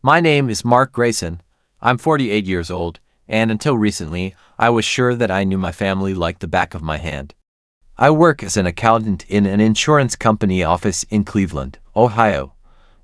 My name is Mark Grayson. I'm 48 years old, and until recently, I was sure that I knew my family like the back of my hand. I work as an accountant in an insurance company office in Cleveland, Ohio.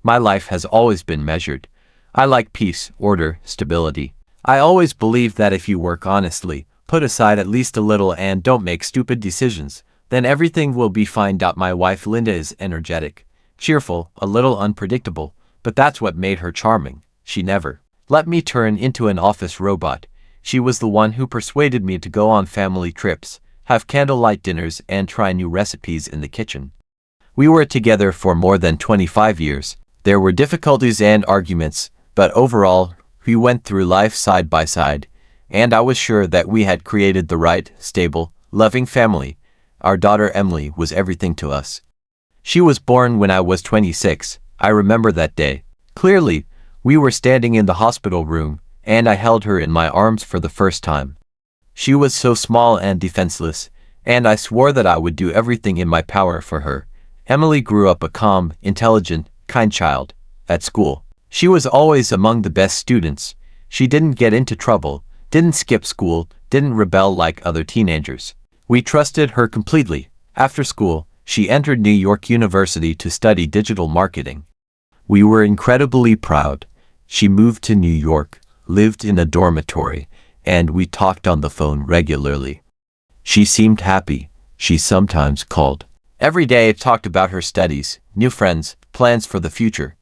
My life has always been measured. I like peace, order, stability. I always believe that if you work honestly, put aside at least a little and don't make stupid decisions, then everything will be fine. My wife Linda is energetic, cheerful, a little unpredictable, but that's what made her charming. She never let me turn into an office robot. She was the one who persuaded me to go on family trips, have candlelight dinners, and try new recipes in the kitchen. We were together for more than 25 years. There were difficulties and arguments, but overall, we went through life side by side, and I was sure that we had created the right, stable, loving family. Our daughter Emily was everything to us. She was born when I was 26. I remember that day clearly. We were standing in the hospital room, and I held her in my arms for the first time. She was so small and defenseless, and I swore that I would do everything in my power for her. Emily grew up a calm, intelligent, kind child. At school, she was always among the best students. She didn't get into trouble, didn't skip school, didn't rebel like other teenagers. We trusted her completely. After school, she entered New York University to study digital marketing. We were incredibly proud. She moved to New York, lived in a dormitory, and we talked on the phone regularly. She seemed happy. She sometimes called. Every day talked about her studies, new friends, plans for the future.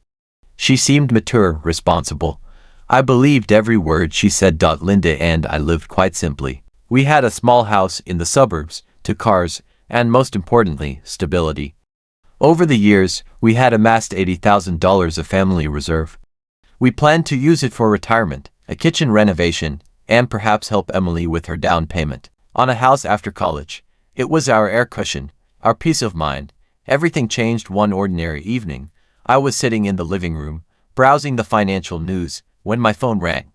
She seemed mature, responsible. I believed every word she said. Linda and I lived quite simply. We had a small house in the suburbs, 2 cars, and most importantly, stability. Over the years, we had amassed $80,000 of family reserve. We planned to use it for retirement, a kitchen renovation, and perhaps help Emily with her down payment on a house after college. It was our air cushion, our peace of mind. Everything changed one ordinary evening. I was sitting in the living room, browsing the financial news, when my phone rang.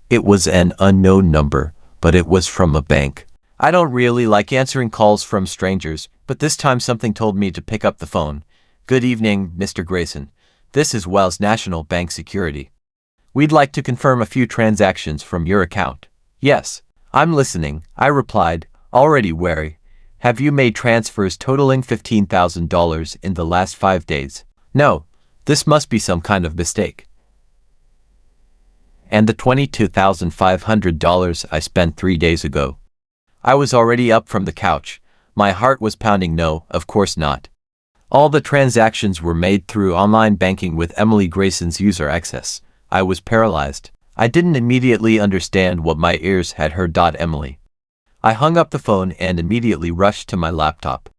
It was an unknown number, but it was from a bank. I don't really like answering calls from strangers, but this time something told me to pick up the phone. Good evening, Mr. Grayson. This is Wells National Bank Security. We'd like to confirm a few transactions from your account. Yes, I'm listening, I replied, already wary. Have you made transfers totaling $15,000 in the last 5 days? No, this must be some kind of mistake. And the $22,500 I spent 3 days ago? I was already up from the couch. My heart was pounding. No, of course not. All the transactions were made through online banking with Emily Grayson's user access. I was paralyzed. I didn't immediately understand what my ears had heard. Emily. I hung up the phone and immediately rushed to my laptop.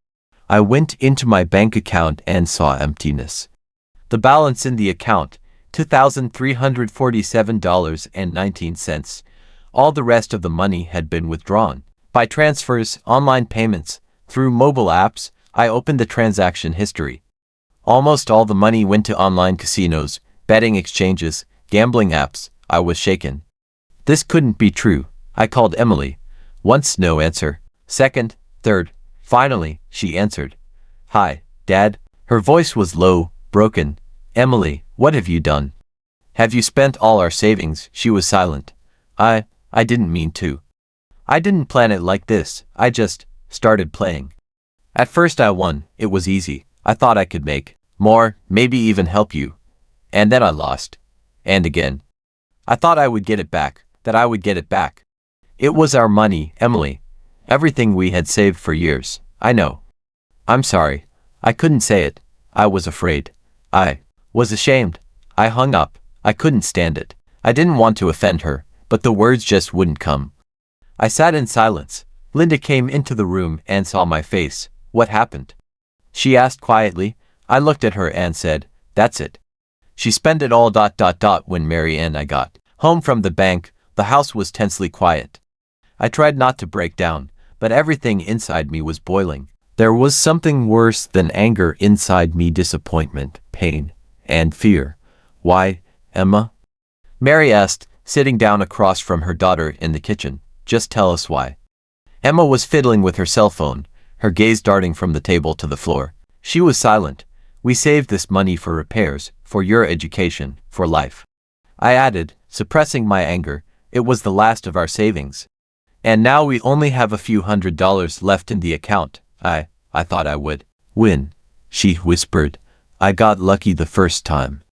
I went into my bank account and saw emptiness. The balance in the account, $2,347.19. All the rest of the money had been withdrawn. By transfers, online payments, through mobile apps. I opened the transaction history. Almost all the money went to online casinos, betting exchanges, gambling apps. I was shaken. This couldn't be true. I called Emily. Once, no answer. Second, third. Finally, she answered. Hi, Dad. Her voice was low, broken. Emily, what have you done? Have you spent all our savings? She was silent. I didn't mean to. I didn't plan it like this. I just started playing. At first I won. It was easy. I thought I could make more, maybe even help you. And then I lost. And again. I thought I would get it back, that I would get it back. It was our money, Emily. Everything we had saved for years. I know. I'm sorry. I couldn't say it. I was afraid. I was ashamed. I hung up. I couldn't stand it. I didn't want to offend her, but the words just wouldn't come. I sat in silence. Linda came into the room and saw my face. What happened? She asked quietly. I looked at her and said, that's it. She spent it all. When Mary and I got home from the bank, the house was tensely quiet. I tried not to break down, but everything inside me was boiling. There was something worse than anger inside me: disappointment, pain, and fear. Why, Emma? Mary asked, sitting down across from her daughter in the kitchen. Just tell us why. Emma was fiddling with her cell phone, her gaze darting from the table to the floor. She was silent. We saved this money for repairs, for your education, for life. I added, suppressing my anger. It was the last of our savings. And now we only have a few $100s left in the account. I thought I would win, she whispered. I got lucky the first time.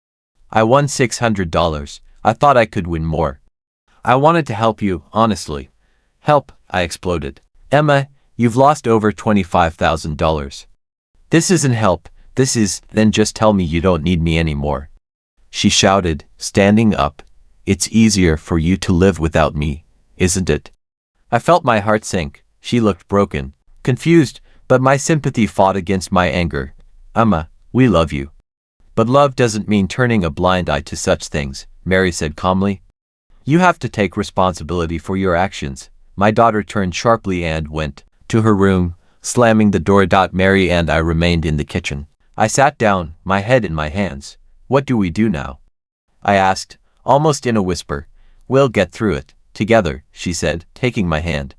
I won $600. I thought I could win more. I wanted to help you, honestly. Help, I exploded. Emma, you've lost over $25,000. This isn't help, this is, then just tell me you don't need me anymore. She shouted, standing up. It's easier for you to live without me, isn't it? I felt my heart sink. She looked broken, confused, but my sympathy fought against my anger. Emma, we love you. But love doesn't mean turning a blind eye to such things, Mary said calmly. You have to take responsibility for your actions. My daughter turned sharply and went to her room, slamming the door. Mary and I remained in the kitchen. I sat down, my head in my hands. What do we do now? I asked, almost in a whisper. We'll get through it, together, she said, taking my hand.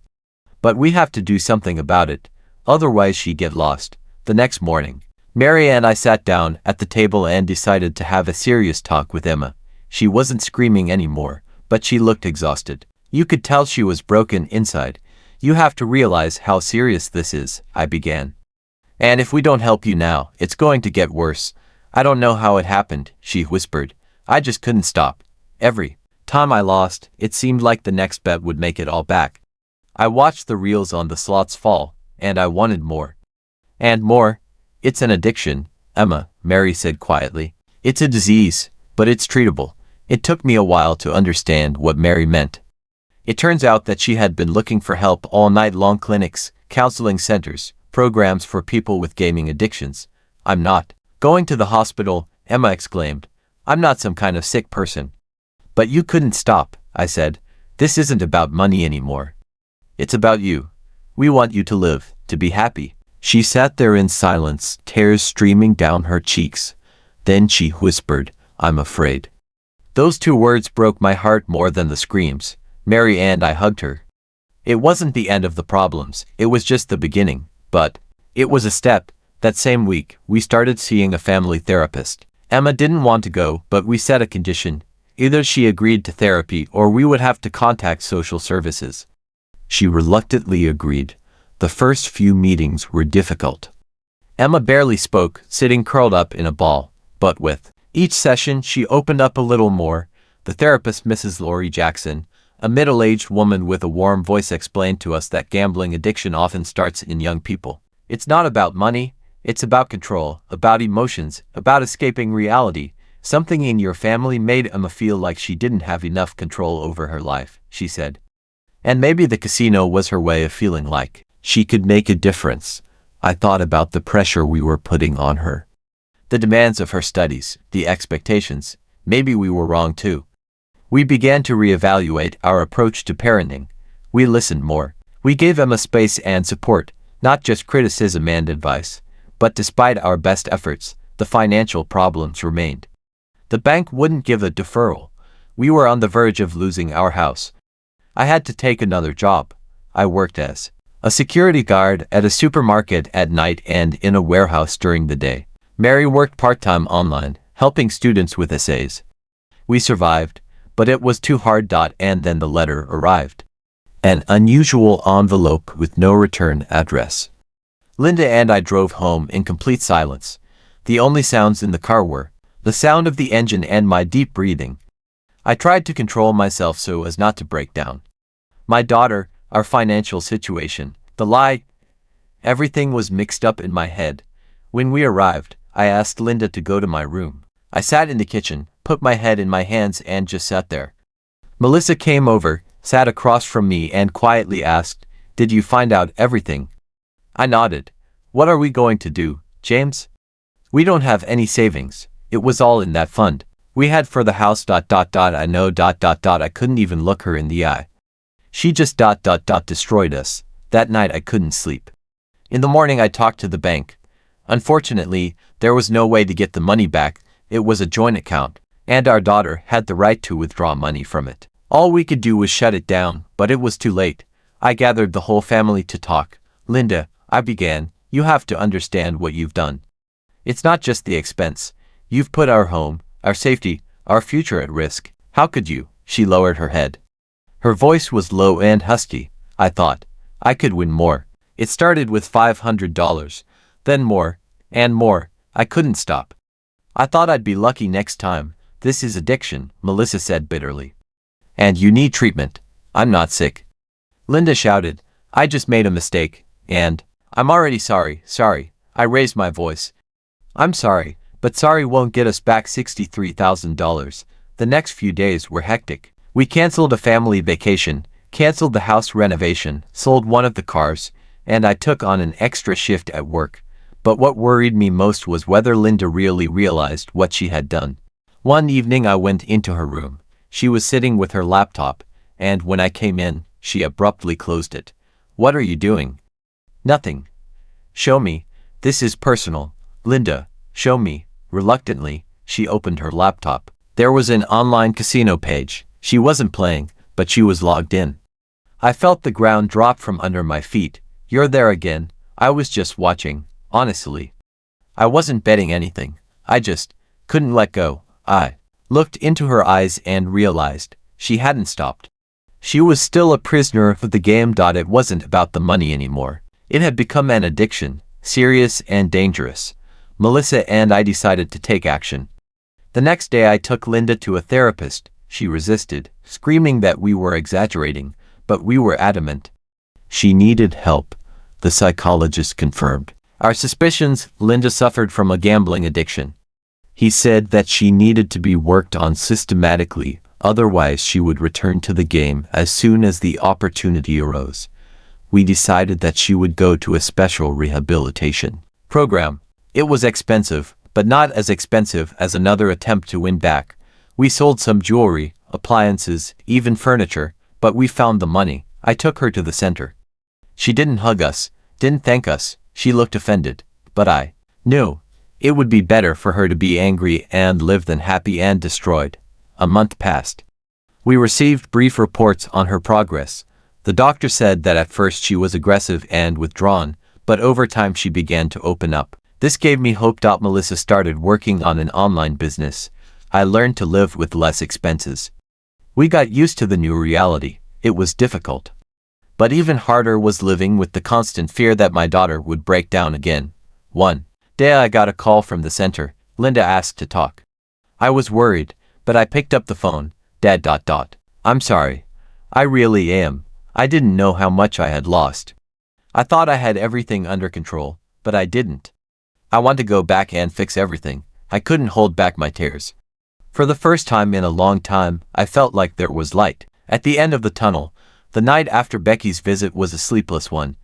But we have to do something about it, otherwise she'd get lost. The next morning, Mary and I sat down at the table and decided to have a serious talk with Emma. She wasn't screaming anymore, but she looked exhausted. You could tell she was broken inside. You have to realize how serious this is, I began. And if we don't help you now, it's going to get worse. I don't know how it happened, she whispered. I just couldn't stop. Every time I lost, it seemed like the next bet would make it all back. I watched the reels on the slots fall, and I wanted more. And more. It's an addiction, Emma, Mary said quietly. It's a disease, but it's treatable. It took me a while to understand what Mary meant. It turns out that she had been looking for help all night long: clinics, counseling centers, programs for people with gaming addictions. I'm not going to the hospital, Emma exclaimed. I'm not some kind of sick person. But you couldn't stop, I said. This isn't about money anymore. It's about you. We want you to live, to be happy. She sat there in silence, tears streaming down her cheeks. Then she whispered, I'm afraid. Those two words broke my heart more than the screams. Mary and I hugged her. It wasn't the end of the problems, it was just the beginning, but it was a step. That same week, we started seeing a family therapist. Emma didn't want to go, but we set a condition. Either she agreed to therapy or we would have to contact social services. She reluctantly agreed. The first few meetings were difficult. Emma barely spoke, sitting curled up in a ball, but with each session she opened up a little more. The therapist, Mrs. Lori Jackson, a middle-aged woman with a warm voice, explained to us that gambling addiction often starts in young people. It's not about money, it's about control, about emotions, about escaping reality. Something in your family made Emma feel like she didn't have enough control over her life, she said. And maybe the casino was her way of feeling like she could make a difference. I thought about the pressure we were putting on her. The demands of her studies, the expectations. Maybe we were wrong too. We began to reevaluate our approach to parenting. We listened more. We gave Emma space and support, not just criticism and advice. But despite our best efforts, the financial problems remained. The bank wouldn't give a deferral. We were on the verge of losing our house. I had to take another job. I worked as a security guard at a supermarket at night and in a warehouse during the day. Mary worked part-time online, helping students with essays. We survived, but it was too hard. And then the letter arrived. An unusual envelope with no return address. Linda and I drove home in complete silence. The only sounds in the car were the sound of the engine and my deep breathing. I tried to control myself so as not to break down. My daughter, our financial situation, the lie, everything was mixed up in my head. When we arrived, I asked Linda to go to my room. I sat in the kitchen, put my head in my hands and just sat there. Melissa came over, sat across from me and quietly asked, "Did you find out everything?" I nodded. "What are we going to do, James?" "We don't have any savings. It was all in that fund we had for the house. I know. I couldn't even look her in the eye. She just destroyed us. That night I couldn't sleep. In the morning I talked to the bank. Unfortunately, there was no way to get the money back. It was a joint account, and our daughter had the right to withdraw money from it. All we could do was shut it down, but it was too late. I gathered the whole family to talk. "Linda," I began, "you have to understand what you've done. It's not just the expense. You've put our home, our safety, our future at risk. How could you? She lowered her head. Her voice was low and husky. I thought I could win more. It started with $500, then more, and more. I couldn't stop. I thought I'd be lucky next time. This is addiction, Melissa said bitterly. And you need treatment. I'm not sick. Linda shouted. I just made a mistake, and I'm already sorry. I raised my voice. I'm sorry, but sorry won't get us back $63,000. The next few days were hectic. We canceled a family vacation, canceled the house renovation, sold one of the cars, and I took on an extra shift at work. But what worried me most was whether Linda really realized what she had done. One evening I went into her room. She was sitting with her laptop, and when I came in, she abruptly closed it. What are you doing? Nothing. Show me. This is personal. Linda, show me. Reluctantly, she opened her laptop. There was an online casino page. She wasn't playing, but she was logged in. I felt the ground drop from under my feet. You're there again. I was just watching, honestly. I wasn't betting anything. I just couldn't let go. I looked into her eyes and realized she hadn't stopped. She was still a prisoner of the game. It wasn't about the money anymore. It had become an addiction, serious and dangerous. Melissa and I decided to take action. The next day I took Linda to a therapist. She resisted, screaming that we were exaggerating, but we were adamant. She needed help, the psychologist confirmed. Our suspicions: Linda suffered from a gambling addiction. He said that she needed to be worked on systematically, otherwise she would return to the game as soon as the opportunity arose. We decided that she would go to a special rehabilitation program. It was expensive, but not as expensive as another attempt to win back. We sold some jewelry, appliances, even furniture, but we found the money. I took her to the center. She didn't hug us, didn't thank us. She looked offended, but I knew it would be better for her to be angry and live than happy and destroyed. A month passed. We received brief reports on her progress. The doctor said that at first she was aggressive and withdrawn, but over time she began to open up. This gave me hope. Melissa started working on an online business. I learned to live with less expenses. We got used to the new reality. It was difficult. But even harder was living with the constant fear that my daughter would break down again. One day I got a call from the center. Linda asked to talk. I was worried, but I picked up the phone. Dad. I'm sorry. I really am. I didn't know how much I had lost. I thought I had everything under control, but I didn't. I want to go back and fix everything. I couldn't hold back my tears. For the first time in a long time, I felt like there was light at the end of the tunnel. The night after Becky's visit was a sleepless one.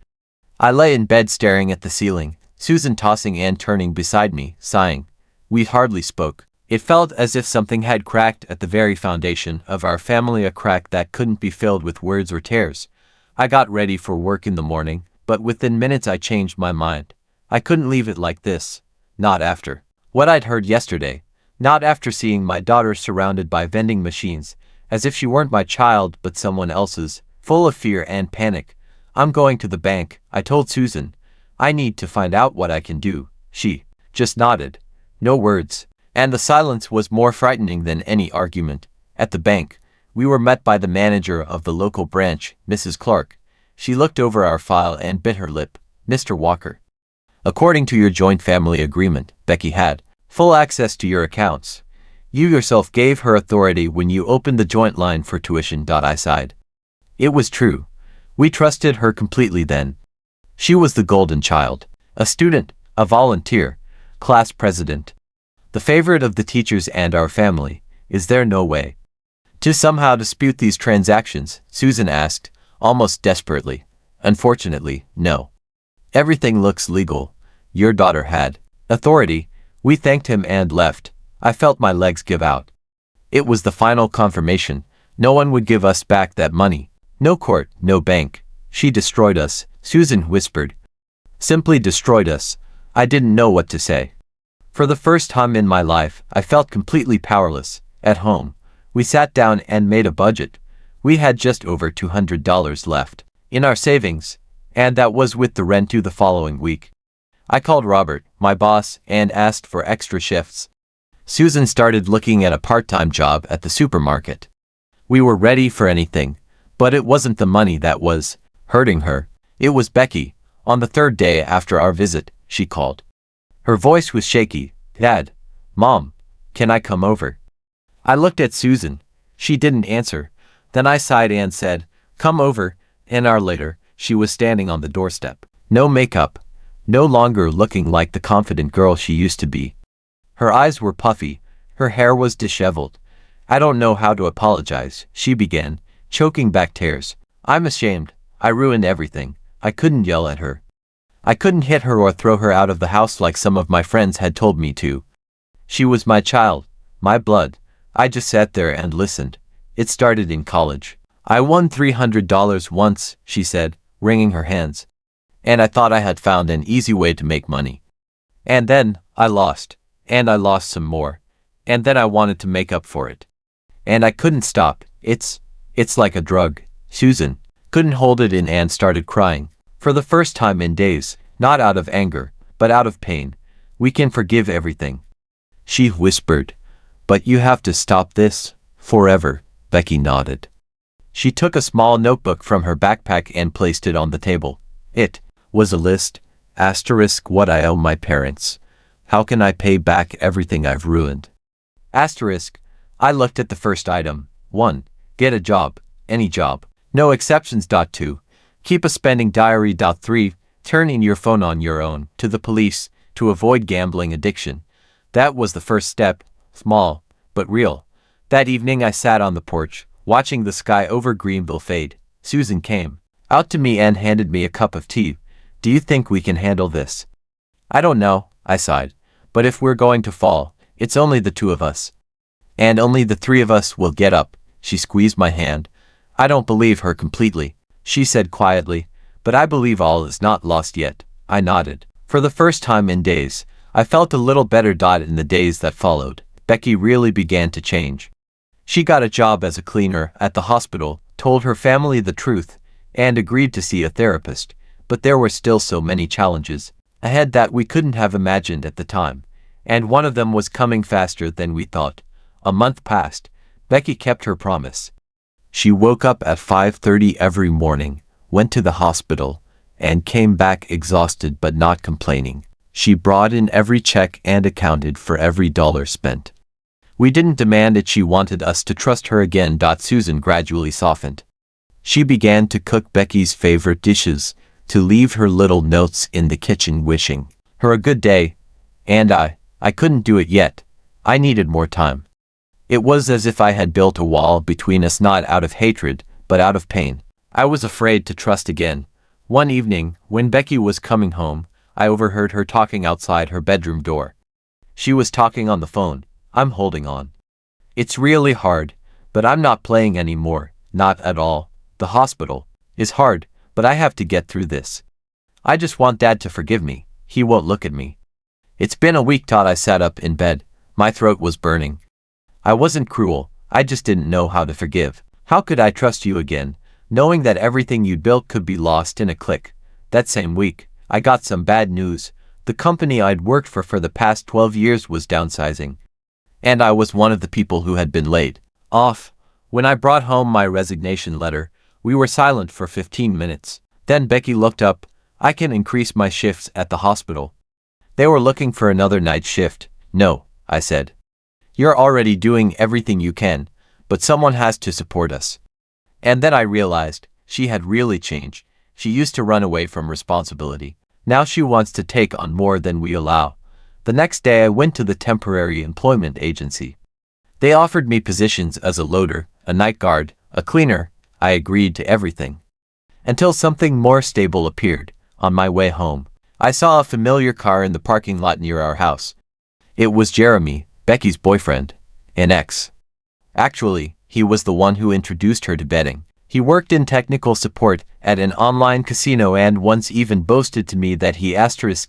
I lay in bed staring at the ceiling, Susan tossing and turning beside me, sighing. We hardly spoke. It felt as if something had cracked at the very foundation of our family, a crack that couldn't be filled with words or tears. I got ready for work in the morning, but within minutes I changed my mind. I couldn't leave it like this. Not after what I'd heard yesterday. Not after seeing my daughter surrounded by vending machines, as if she weren't my child but someone else's, full of fear and panic. I'm going to the bank, I told Susan. I need to find out what I can do. She just nodded. No words. And the silence was more frightening than any argument. At the bank, we were met by the manager of the local branch, Mrs. Clark. She looked over our file and bit her lip. Mr. Walker, according to your joint family agreement, Becky had full access to your accounts. You yourself gave her authority when you opened the joint line for tuition. I sighed. It was true. We trusted her completely then. She was the golden child, a student, a volunteer, class president, the favorite of the teachers and our family. Is there no way to somehow dispute these transactions? Susan asked, almost desperately. Unfortunately, no. Everything looks legal. Your daughter had authority. We thanked him and left. I felt my legs give out. It was the final confirmation. No one would give us back that money. No court, no bank. She destroyed us, Susan whispered. Simply destroyed us. I didn't know what to say. For the first time in my life, I felt completely powerless. At home, we sat down and made a budget. We had just over $200 left in our savings, and that was with the rent due the following week. I called Robert, my boss, and asked for extra shifts. Susan started looking at a part-time job at the supermarket. We were ready for anything, but it wasn't the money that was hurting her. It was Becky. On the third day after our visit, she called. Her voice was shaky. Dad, Mom, can I come over? I looked at Susan. She didn't answer. Then I sighed and said, come over. An hour later, she was standing on the doorstep. No makeup. No longer looking like the confident girl she used to be. Her eyes were puffy. Her hair was disheveled. I don't know how to apologize, she began, choking back tears. I'm ashamed. I ruined everything. I couldn't yell at her. I couldn't hit her or throw her out of the house like some of my friends had told me to. She was my child, my blood. I just sat there and listened. It started in college. I won $300 once, she said, wringing her hands. And I thought I had found an easy way to make money. And then, I lost. And I lost some more. And then I wanted to make up for it. And I couldn't stop. It's like a drug. Susan couldn't hold it in and started crying. For the first time in days, not out of anger, but out of pain. We can forgive everything. She whispered. But you have to stop this, forever. Becky nodded. She took a small notebook from her backpack and placed it on the table. It was a list. Asterisk what I owe my parents. How can I pay back everything I've ruined? Asterisk. I looked at the first item. 1. Get a job. Any job. No exceptions. 2. Keep a spending diary. 3. Turn in your phone on your own to the police to avoid gambling addiction. That was the first step. Small, but real. That evening I sat on the porch, watching the sky over Greenville fade. Susan came out to me and handed me a cup of tea. Do you think we can handle this? I don't know, I sighed. But if we're going to fall, it's only the two of us. And only the three of us will get up. She squeezed my hand. I don't believe her completely, she said quietly, but I believe all is not lost yet. I nodded. For the first time in days, I felt a little better. In the days that followed, Becky really began to change. She got a job as a cleaner at the hospital, told her family the truth, and agreed to see a therapist, but there were still so many challenges ahead that we couldn't have imagined at the time, and one of them was coming faster than we thought. A month passed. Becky kept her promise. She woke up at 5:30 every morning, went to the hospital, and came back exhausted but not complaining. She brought in every check and accounted for every dollar spent. We didn't demand it. She wanted us to trust her again. Susan gradually softened. She began to cook Becky's favorite dishes, to leave her little notes in the kitchen wishing her a good day. And I couldn't do it yet. I needed more time. It was as if I had built a wall between us, not out of hatred, but out of pain. I was afraid to trust again. One evening, when Becky was coming home, I overheard her talking outside her bedroom door. She was talking on the phone. I'm holding on. It's really hard, but I'm not playing anymore, not at all. The hospital is hard, but I have to get through this. I just want Dad to forgive me. He won't look at me. It's been a week. I sat up in bed. My throat was burning. I wasn't cruel. I just didn't know how to forgive. How could I trust you again, knowing that everything you'd built could be lost in a click? That same week, I got some bad news. The company I'd worked for the past 12 years was downsizing. And I was one of the people who had been laid off. When I brought home my resignation letter, we were silent for 15 minutes. Then Becky looked up. I can increase my shifts at the hospital. They were looking for another night shift. No, I said. You're already doing everything you can, but someone has to support us. And then I realized she had really changed. She used to run away from responsibility. Now she wants to take on more than we allow. The next day I went to the temporary employment agency. They offered me positions as a loader, a night guard, a cleaner. I agreed to everything. Until something more stable appeared. On my way home, I saw a familiar car in the parking lot near our house. It was Jeremy, Becky's boyfriend, an ex. Actually, he was the one who introduced her to betting. He worked in technical support at an online casino and once even boasted to me that he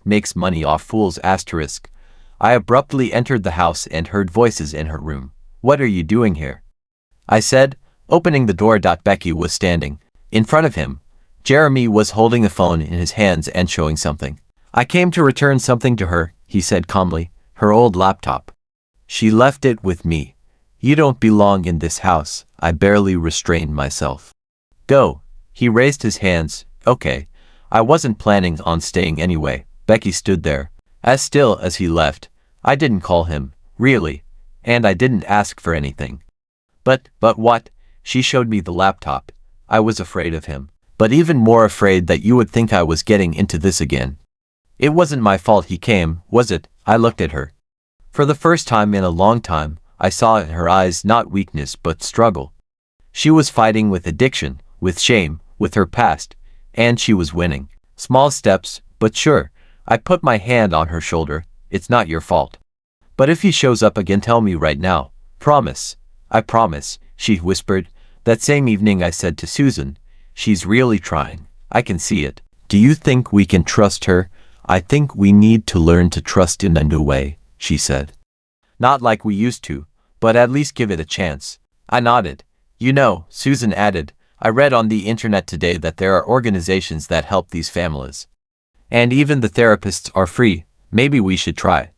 makes money off fools. I abruptly entered the house and heard voices in her room. What are you doing here? I said, opening the door. Becky was standing in front of him. Jeremy was holding the phone in his hands and showing something. I came to return something to her, he said calmly, her old laptop. She left it with me. You don't belong in this house. I barely restrained myself. Go. He raised his hands. Okay. I wasn't planning on staying anyway. Becky stood there, as still as he left. I didn't call him, really. And I didn't ask for anything. But what? She showed me the laptop. I was afraid of him. But even more afraid that you would think I was getting into this again. It wasn't my fault he came, was it? I looked at her. For the first time in a long time, I saw in her eyes not weakness but struggle. She was fighting with addiction, with shame, with her past, and she was winning. Small steps, but sure. I put my hand on her shoulder. It's not your fault. But if he shows up again, tell me right now. Promise. I promise, she whispered. That same evening I said to Susan, she's really trying. I can see it. Do you think we can trust her? I think we need to learn to trust in a new way, she said. Not like we used to, but at least give it a chance. I nodded. You know, Susan added, I read on the internet today that there are organizations that help these families. And even the therapists are free. Maybe we should try.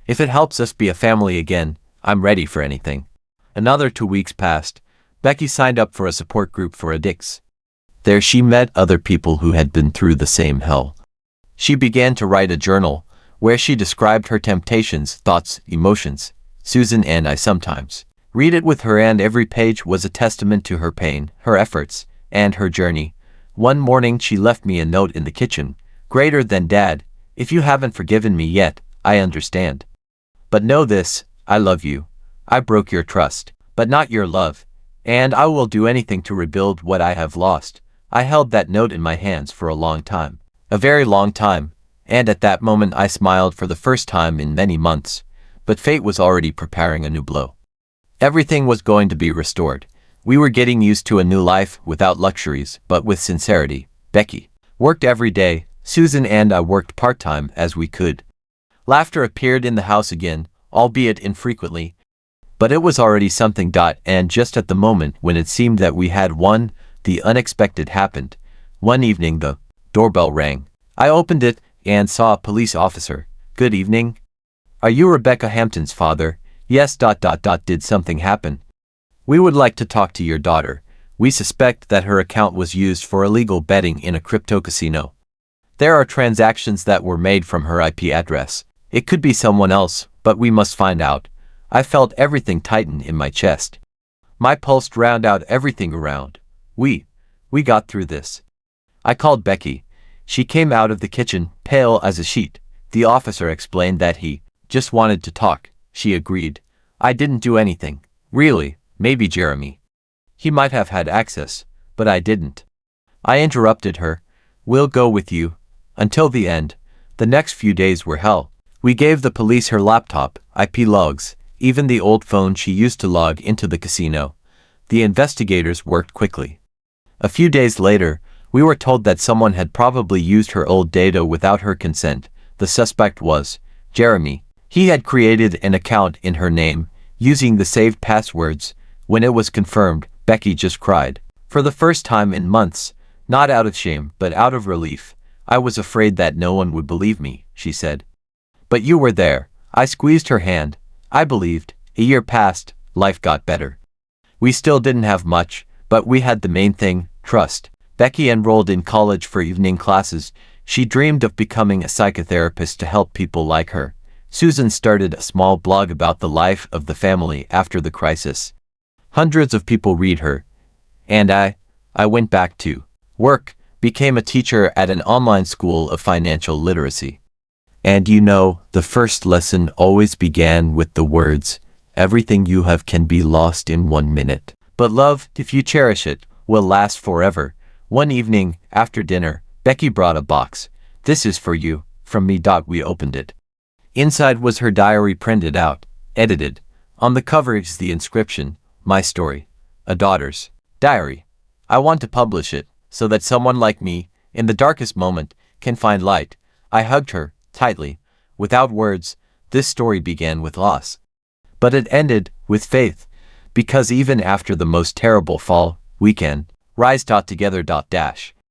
If it helps us be a family again, I'm ready for anything. Another 2 weeks passed. Becky signed up for a support group for addicts. There she met other people who had been through the same hell. She began to write a journal, where she described her temptations, thoughts, emotions. Susan and I sometimes read it with her, and every page was a testament to her pain, her efforts, and her journey. One morning she left me a note in the kitchen. Greater than Dad, if you haven't forgiven me yet, I understand. But know this, I love you. I broke your trust, but not your love. And I will do anything to rebuild what I have lost. I held that note in my hands for a long time. A very long time. And at that moment I smiled for the first time in many months. But fate was already preparing a new blow. Everything was going to be restored. We were getting used to a new life without luxuries, but with sincerity. Becky worked every day. Susan and I worked part-time as we could. Laughter appeared in the house again, albeit infrequently. But it was already something. And just at the moment when it seemed that we had won, the unexpected happened. One evening the doorbell rang. I opened it and saw a police officer. Good evening. Are you Rebecca Hampton's father? Yes. Did something happen? We would like to talk to your daughter. We suspect that her account was used for illegal betting in a crypto casino. There are transactions that were made from her IP address. It could be someone else, but we must find out. I felt everything tighten in my chest. My pulse drowned out everything around. We got through this. I called Becky. She came out of the kitchen, pale as a sheet. The officer explained that he just wanted to talk. She agreed. I didn't do anything. Really, maybe Jeremy. He might have had access, but I didn't. I interrupted her. We'll go with you. Until the end. The next few days were hell. We gave the police her laptop, IP logs, even the old phone she used to log into the casino. The investigators worked quickly. A few days later, we were told that someone had probably used her old data without her consent. The suspect was Jeremy. He had created an account in her name, using the saved passwords. When it was confirmed, Becky just cried. For the first time in months, not out of shame, but out of relief. I was afraid that no one would believe me, she said. But you were there. I squeezed her hand. I believed. A year passed, life got better. We still didn't have much, but we had the main thing, trust. Becky enrolled in college for evening classes. She dreamed of becoming a psychotherapist to help people like her. Susan started a small blog about the life of the family after the crisis. Hundreds of people read her. And I went back to work, became a teacher at an online school of financial literacy. And you know, the first lesson always began with the words, everything you have can be lost in 1 minute. But love, if you cherish it, will last forever. One evening, after dinner, Becky brought a box. This is for you, from me. We opened it. Inside was her diary printed out, edited. On the cover is the inscription, my story, a daughter's diary. I want to publish it, so that someone like me, in the darkest moment, can find light. I hugged her, tightly. Without words, this story began with loss. But it ended with faith, because even after the most terrible fall, we can rise. Together.